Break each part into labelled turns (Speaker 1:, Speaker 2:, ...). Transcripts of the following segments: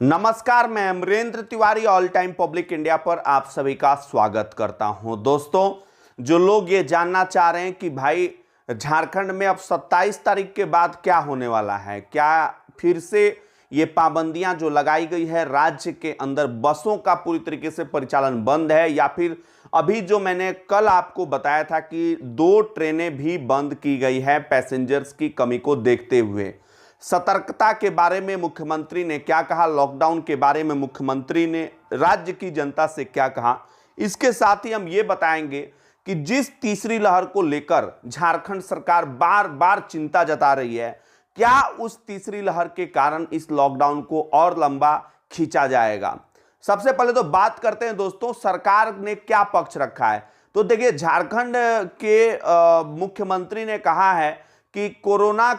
Speaker 1: नमस्कार, मैं Amrendra Tiwari all time public India पर आप सभी का स्वागत करता हूं। दोस्तों, जो लोग ये जानना चाह रहे हैं कि भाई झारखंड में अब 27 तारीख के बाद क्या होने वाला है, क्या फिर से ये पाबंदियां जो लगाई गई है राज्य के अंदर बसों का पूरी तरीके से परिचालन बंद है, या फिर अभी जो मैंने कल आपको बताया था कि 2 ट्रेनें भी बंद की गई है पैसेंजर्स की कमी को देखते हुए। सतर्कता के बारे में मुख्यमंत्री ने क्या कहा, लॉकडाउन के बारे में मुख्यमंत्री ने राज्य की जनता से क्या कहा, इसके साथ ही हम ये बताएंगे कि जिस तीसरी लहर को लेकर झारखंड सरकार बार बार चिंता जता रही है, क्या उस तीसरी लहर के कारण इस लॉकडाउन को और लंबा खींचा जाएगा। सबसे पहले तो बात करते हैं दोस्तों, सरकार ने क्या पक्ष रखा है। तो देखिए, झारखंड के मुख्यमंत्री ने कहा है कि कोरोना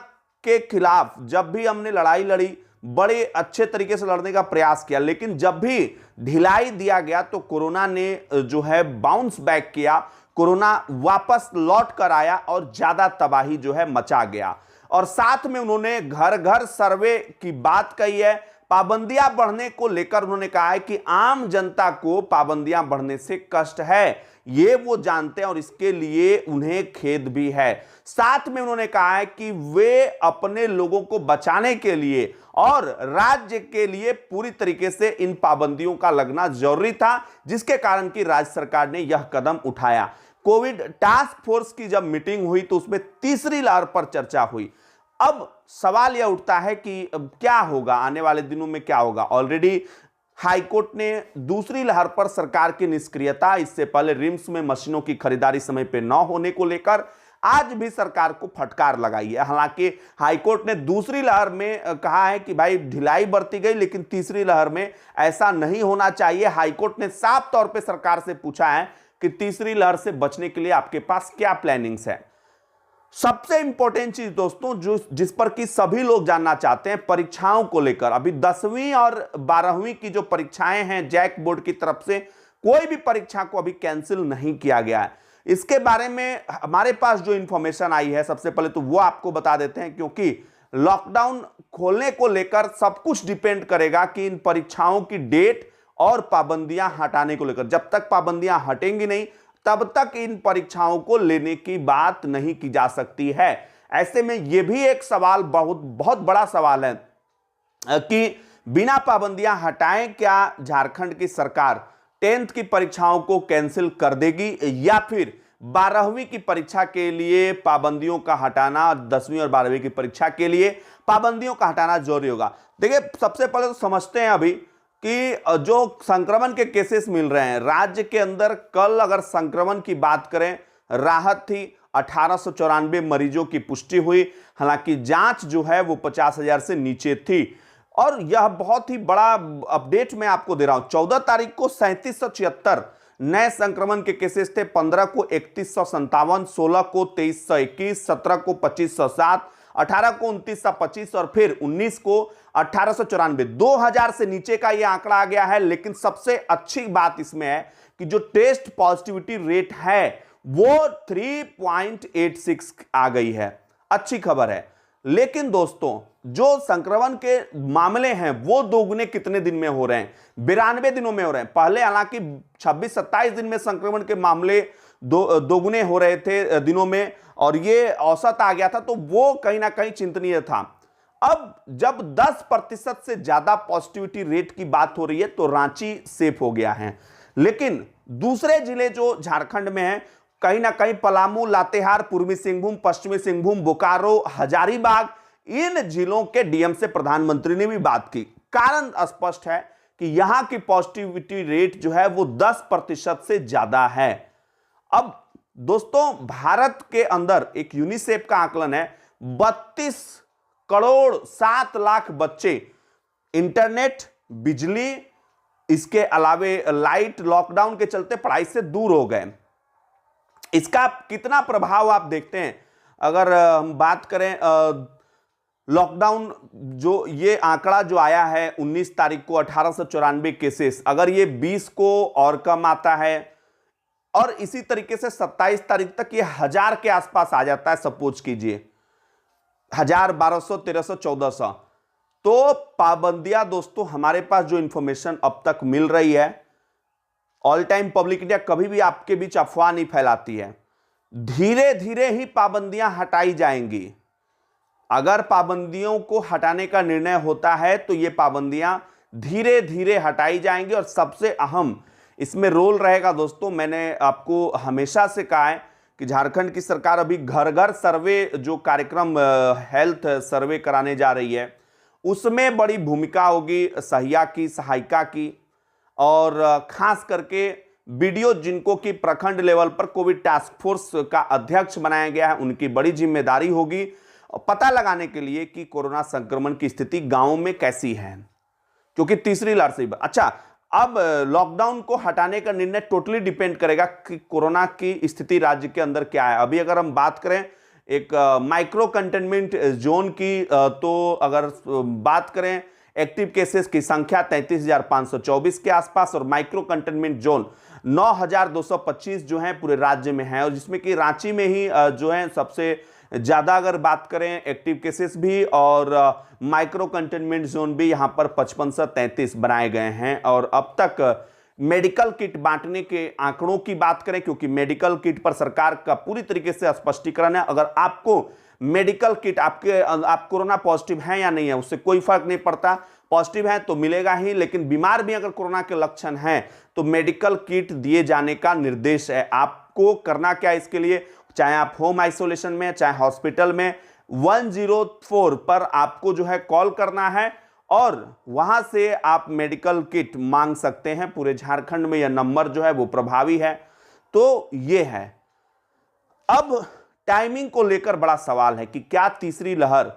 Speaker 1: के खिलाफ जब भी हमने लड़ाई लड़ी, बड़े अच्छे तरीके से लड़ने का प्रयास किया, लेकिन जब भी ढिलाई दिया गया तो कोरोना ने जो है बाउंस बैक किया, कोरोना वापस लौट कर आया और ज्यादा तबाही जो है मचा गया। और साथ में उन्होंने घर घर सर्वे की बात कही है। पाबंदियां बढ़ने को लेकर उन्होंने कहा है कि आम जनता को पाबंदियां बढ़ने से कष्ट है, ये वो जानते हैं और इसके लिए उन्हें खेद भी है। साथ में उन्होंने कहा है कि वे अपने लोगों को बचाने के लिए और राज्य के लिए पूरी तरीके से इन पाबंदियों का लगना जरूरी था, जिसके कारण कि राज्य सरकार ने यह कदम उठाया। कोविड टास्क फोर्स की जब मीटिंग हुई तो उसमें तीसरी लहर पर चर्चा हुई। अब सवाल यह उठता है कि क्या होगा आने वाले दिनों में, क्या होगा। ऑलरेडी हाईकोर्ट ने दूसरी लहर पर सरकार की निष्क्रियता, इससे पहले रिम्स में मशीनों की खरीदारी समय पर न होने को लेकर आज भी सरकार को फटकार लगाई है। हालांकि हाईकोर्ट ने दूसरी लहर में कहा है कि भाई ढिलाई बरती गई, लेकिन तीसरी लहर में ऐसा नहीं होना चाहिए। हाईकोर्ट ने साफ तौर पे सरकार से पूछा है कि तीसरी लहर से बचने के लिए आपके पास क्या प्लानिंग्स है। सबसे इंपॉर्टेंट चीज दोस्तों, जो जिस पर कि सभी लोग जानना चाहते हैं, परीक्षाओं को लेकर। अभी 10वीं और 12वीं की जो परीक्षाएं हैं जैक बोर्ड की तरफ से, कोई भी परीक्षा को अभी कैंसिल नहीं किया गया है। इसके बारे में हमारे पास जो इंफॉर्मेशन आई है, सबसे पहले तो वो आपको बता देते हैं, क्योंकि लॉकडाउन खोलने को लेकर सब कुछ डिपेंड करेगा कि इन परीक्षाओं की डेट और पाबंदियां हटाने को लेकर। जब तक पाबंदियां हटेंगी नहीं, तब तक इन परीक्षाओं को लेने की बात नहीं की जा सकती है। ऐसे में यह भी एक सवाल, बहुत बड़ा सवाल है कि बिना पाबंदियां हटाए क्या झारखंड की सरकार 10th की परीक्षाओं को कैंसिल कर देगी, या फिर 12वीं की परीक्षा के लिए पाबंदियों का हटाना, 10वीं और 12वीं की परीक्षा के लिए पाबंदियों का हटाना जरूरी होगा। देखिए, सबसे पहले तो समझते हैं अभी कि जो संक्रमण के केसेस मिल रहे हैं राज्य के अंदर, कल अगर संक्रमण की बात करें, राहत थी, 1894 मरीजों की पुष्टि हुई। हालांकि जांच जो है वो 50,000 से नीचे थी। और यह बहुत ही बड़ा अपडेट मैं आपको दे रहा हूं। 14 तारीख को 3776 नए संक्रमण के केसेस थे, 15 को 3157, 16 को 2321, 17 को 2507, 18 को 2925 और फिर 19 को 1894। 2000 से नीचे का यह आंकड़ा आ गया है। लेकिन सबसे अच्छी बात इसमें है कि जो टेस्ट पॉजिटिविटी रेट है वो 3.86 आ गई है, अच्छी खबर है। लेकिन दोस्तों, जो संक्रमण के मामले हैं वो दोगुने कितने दिन में हो रहे हैं? 92 दिनों में हो रहे हैं। पहले हालांकि 26-27 दिन में संक्रमण के मामले दोगुने हो रहे थे दिनों में, और ये औसत आ गया था, तो वो कहीं ना कहीं चिंतनीय था। अब जब 10% से ज्यादा पॉजिटिविटी रेट की बात हो रही है तो रांची सेफ हो गया है। लेकिन दूसरे जिले जो झारखंड में हैं, कहीं ना कहीं पलामू, लातेहार, पूर्वी सिंहभूम, पश्चिमी सिंहभूम, बोकारो, हजारीबाग, इन जिलों के डीएम से प्रधानमंत्री ने भी बात की। कारण स्पष्ट है कि यहां की पॉजिटिविटी रेट जो है वो 10% से ज्यादा है। अब दोस्तों, भारत के अंदर एक यूनिसेफ का आकलन है, 32 करोड़ 7 लाख बच्चे इंटरनेट, बिजली, इसके अलावे लाइट, लॉकडाउन के चलते पढ़ाई से दूर हो गए। इसका कितना प्रभाव आप देखते हैं। अगर हम बात करें, लॉकडाउन जो ये आंकड़ा जो आया है 19 तारीख को 1894 केसेस, अगर ये 20 को और कम आता है और इसी तरीके से 27 तारीख तक ये 1000 के आसपास आ जाता है, सपोज कीजिए 1000, 1200, 1300, 1400, तो पाबंदियां दोस्तों, हमारे पास जो इंफॉर्मेशन अब तक मिल रही है, ऑल टाइम पब्लिक इंडिया कभी भी आपके बीच अफवाह नहीं फैलाती है, धीरे धीरे ही पाबंदियां हटाई जाएंगी। अगर पाबंदियों को हटाने का निर्णय होता है तो ये पाबंदियां धीरे धीरे हटाई जाएंगी। और सबसे अहम इसमें रोल रहेगा दोस्तों, मैंने आपको हमेशा से कहा है कि झारखंड की सरकार अभी घर घर सर्वे जो कार्यक्रम हेल्थ सर्वे कराने जा रही है, उसमें बड़ी भूमिका होगी सहिया की, सहायिका की, और खास करके बीडीओ जिनको कि प्रखंड लेवल पर कोविड टास्क फोर्स का अध्यक्ष बनाया गया है, उनकी बड़ी जिम्मेदारी होगी पता लगाने के लिए कि कोरोना संक्रमण की स्थिति गांव में कैसी है, क्योंकि तीसरी लहर से। अच्छा, अब लॉकडाउन को हटाने का निर्णय टोटली डिपेंड करेगा कि कोरोना की स्थिति राज्य के अंदर क्या है। अभी अगर हम बात करें एक माइक्रो कंटेनमेंट जोन की, तो अगर बात करें एक्टिव केसेस की संख्या 33,524 के आसपास, और माइक्रो कंटेनमेंट जोन 9,225 जो है पूरे राज्य में है, और जिसमें कि रांची में ही जो है सबसे ज्यादा अगर बात करें एक्टिव केसेस भी, और माइक्रो कंटेनमेंट जोन भी यहां पर 55 से 33 बनाए गए हैं। और अब तक मेडिकल किट बांटने के आंकड़ों की बात करें, क्योंकि मेडिकल किट पर सरकार का पूरी तरीके से स्पष्टीकरण है। अगर आपको मेडिकल किट आप कोरोना पॉजिटिव हैं या नहीं है उससे कोई फर्क नहीं पड़ता, पॉजिटिव है तो मिलेगा ही, लेकिन बीमार भी अगर कोरोना के लक्षण हैं तो मेडिकल किट दिए जाने का निर्देश है। आपको करना क्या है इसके लिए, चाहे आप होम आइसोलेशन में, चाहे हॉस्पिटल में, 104 पर आपको जो है कॉल करना है और वहां से आप मेडिकल किट मांग सकते हैं। पूरे झारखंड में यह नंबर जो है वो प्रभावी है। तो यह है। अब टाइमिंग को लेकर बड़ा सवाल है कि क्या तीसरी लहर,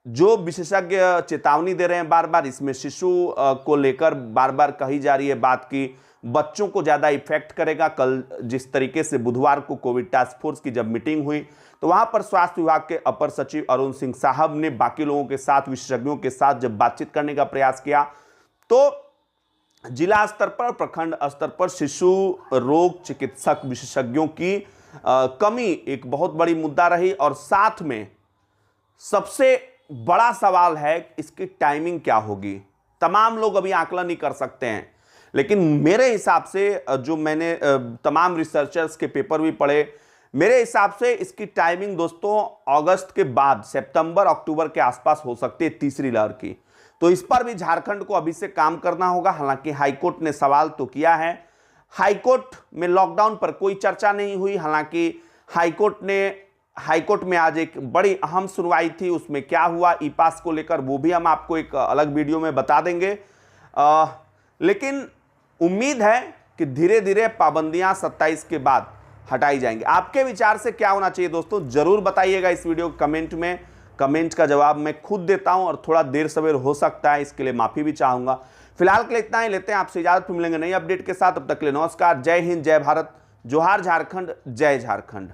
Speaker 1: जो विशेषज्ञ चेतावनी दे रहे हैं बार बार, इसमें शिशु को लेकर बार बार कही जा रही है बात की बच्चों को ज्यादा इफेक्ट करेगा। कल जिस तरीके से बुधवार को कोविड टास्क फोर्स की जब मीटिंग हुई तो वहां पर स्वास्थ्य विभाग के अपर सचिव अरुण सिंह साहब ने बाकी लोगों के साथ, विशेषज्ञों के साथ जब बातचीत करने का प्रयास किया तो जिला स्तर पर, प्रखंड स्तर पर शिशु रोग चिकित्सक विशेषज्ञों की कमी एक बहुत बड़ी मुद्दा रही। और साथ में सबसे बड़ा सवाल है इसकी टाइमिंग क्या होगी। तमाम लोग अभी आकलन नहीं कर सकते हैं, लेकिन मेरे हिसाब से, जो मैंने तमाम रिसर्चर्स के पेपर भी पढ़े, मेरे हिसाब से इसकी टाइमिंग दोस्तों अगस्त के बाद, सितंबर अक्टूबर के आसपास हो सकती है तीसरी लहर की। तो इस पर भी झारखंड को अभी से काम करना होगा। हालांकि हाईकोर्ट ने सवाल तो किया है, हाईकोर्ट में लॉकडाउन पर कोई चर्चा नहीं हुई। हालांकि हाईकोर्ट में आज एक बड़ी अहम सुनवाई थी, उसमें क्या हुआ ई पास को लेकर वो भी हम आपको एक अलग वीडियो में बता देंगे। लेकिन उम्मीद है कि धीरे धीरे पाबंदियां 27 के बाद हटाई जाएंगी। आपके विचार से क्या होना चाहिए दोस्तों, जरूर बताइएगा इस वीडियो कमेंट में। कमेंट का जवाब मैं खुद देता हूं और थोड़ा देर सवेर हो सकता है, इसके लिए माफी भी चाहूंगा। फिलहाल के लिए इतना ही लेते हैं आपसे इजाजत, फिर मिलेंगे नई अपडेट के साथ। तब तक के लिए नमस्कार, जय हिंद, जय भारत, जोहार झारखंड, जय झारखंड।